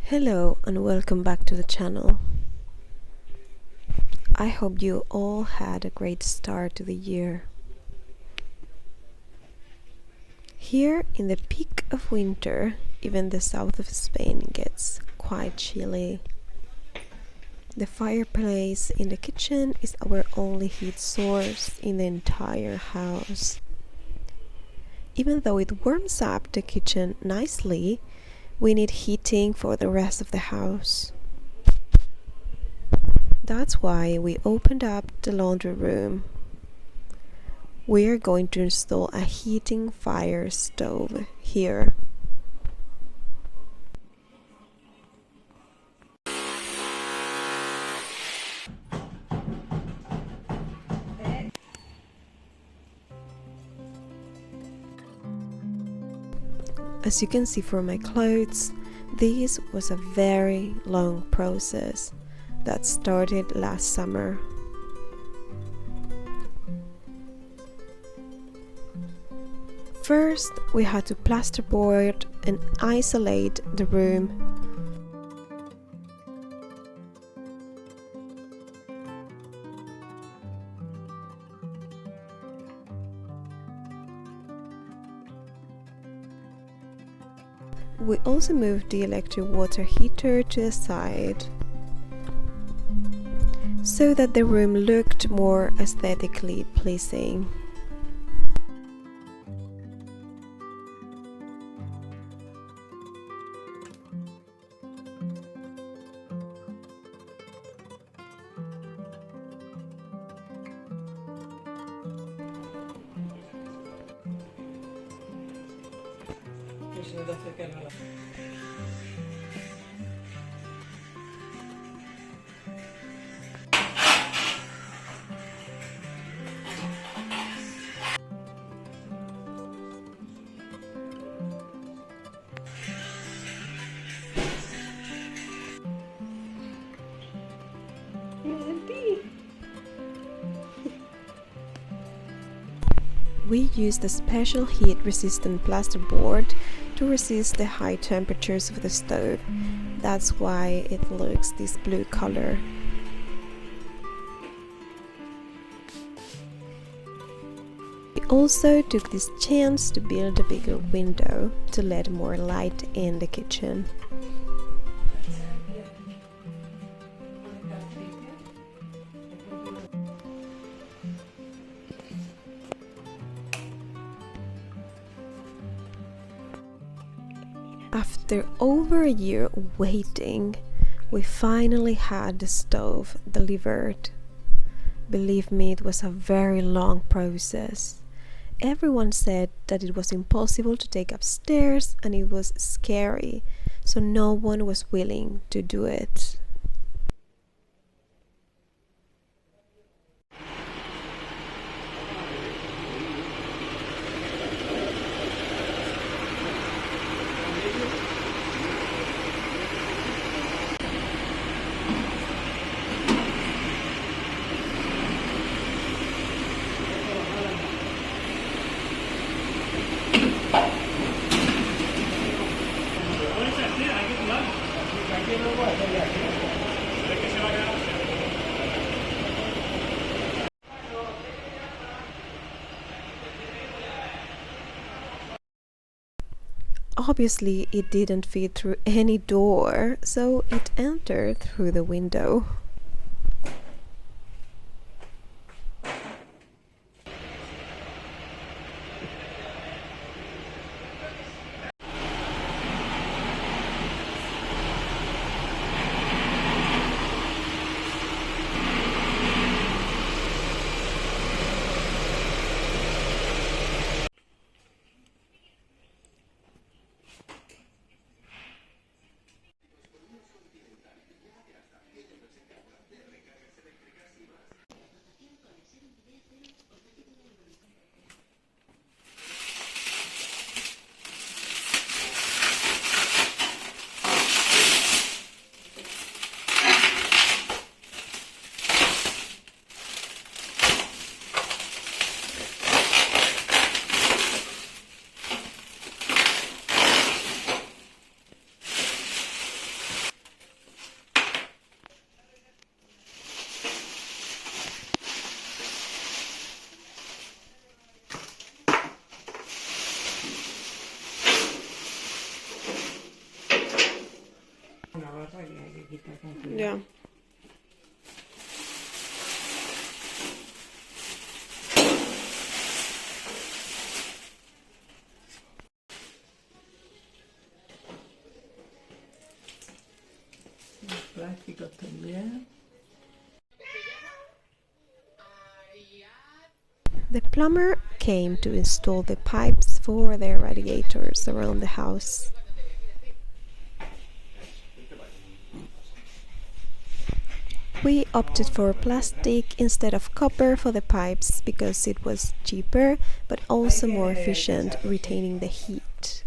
Hello and welcome back to the channel. I hope you all had a great start to the year. Here in the peak of winter, even the south of Spain gets quite chilly. The fireplace in the kitchen is our only heat source in the entire house. Even though it warms up the kitchen nicely, we need heating for the rest of the house. That's why we opened up the laundry room. We are going to install a heating fire stove here. As you can see from my clothes, this was a very long process that started last summer. First, we had to plasterboard and isolate the room. We also moved the electric water heater to the side so that the room looked more aesthetically pleasing. We used a special heat-resistant plasterboard to resist the high temperatures of the stove. That's why it looks this blue color. We also took this chance to build a bigger window to let more light in the kitchen. After over a year waiting, we finally had the stove delivered. Believe me, it was a very long process. Everyone said that it was impossible to take upstairs and it was scary, so no one was willing to do it. Obviously, it didn't fit through any door, so it entered through the window. Yeah. Plástico también. The plumber came to install the pipes for their radiators around the house. We opted for plastic instead of copper for the pipes because it was cheaper but also more efficient retaining the heat.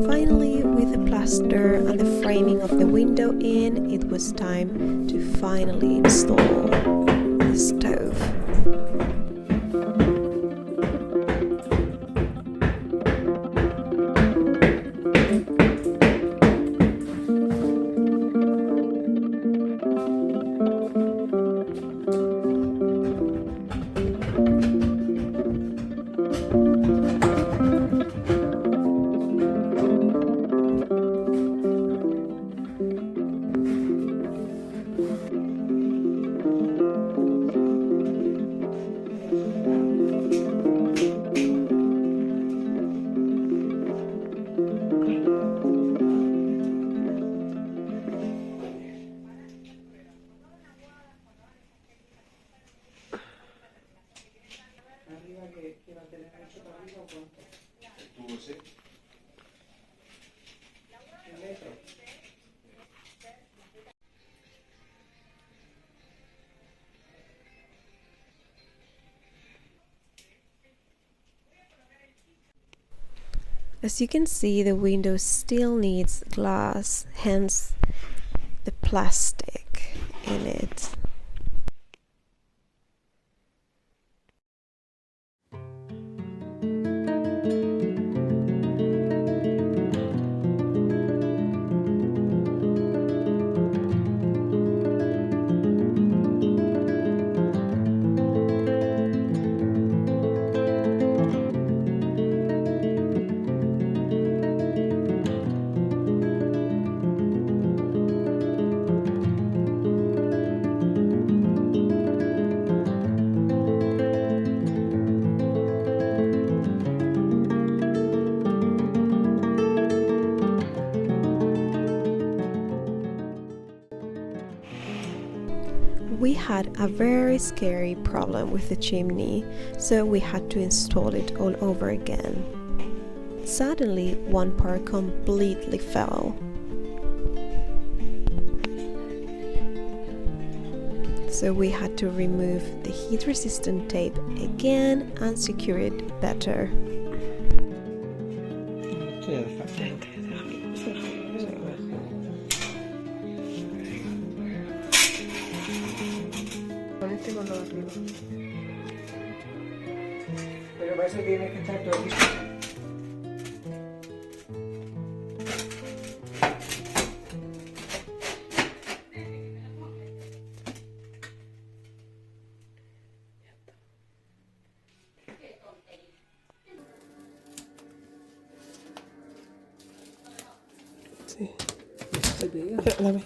Finally, with the plaster and the framing of the window in, it was time to finally install the stove. As you can see, the window still needs glass, hence the plastic in it. We had a very scary problem with the chimney, so we had to install it all over again. Suddenly, one part completely fell. So we had to remove the heat-resistant tape again and secure it better. Pero para eso tienes que estar todo listo. Sí. Dame.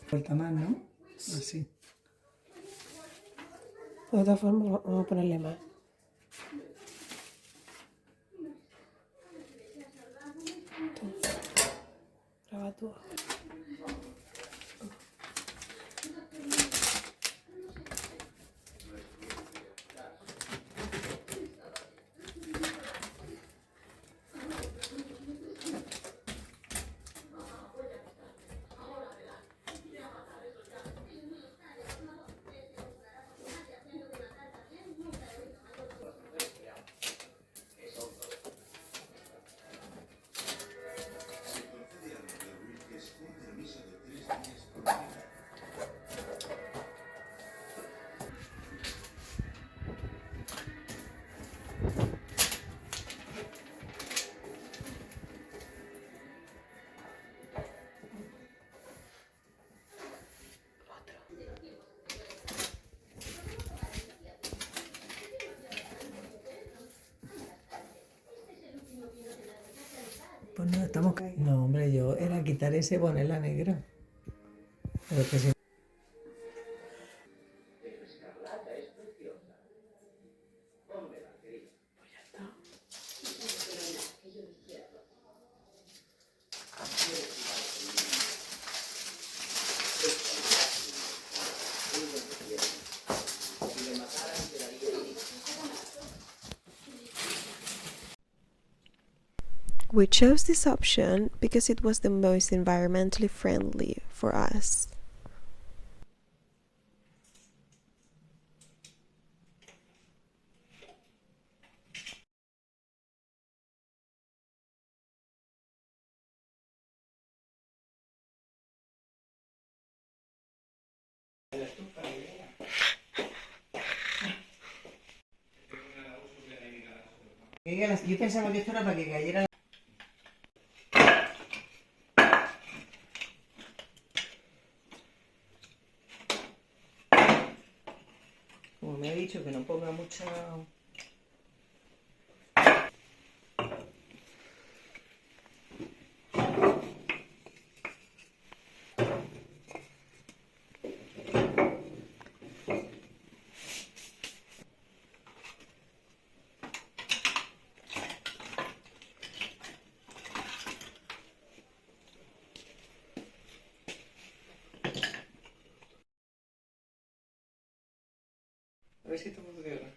Falta más, ¿no? Así. De otra forma, vamos a ponerle más. Graba tú. Pues no, estamos... No, hombre, yo era quitar ese y ponerla negra. Pero que si... We chose this option because it was the most environmentally friendly for us. Yo pensaba que esto era para que cayera... Como me ha dicho que no ponga mucha... A ver si esto funciona.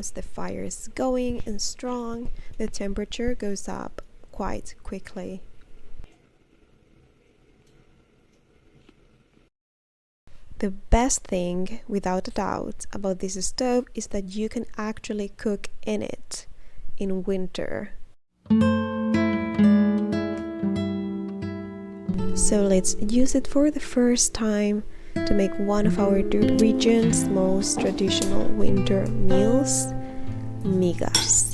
once the fire is going and strong, the temperature goes up quite quickly. The best thing, without a doubt, about this stove is that you can actually cook in it in winter. So let's use it for the first time to make one of our region's most traditional winter meals, migas.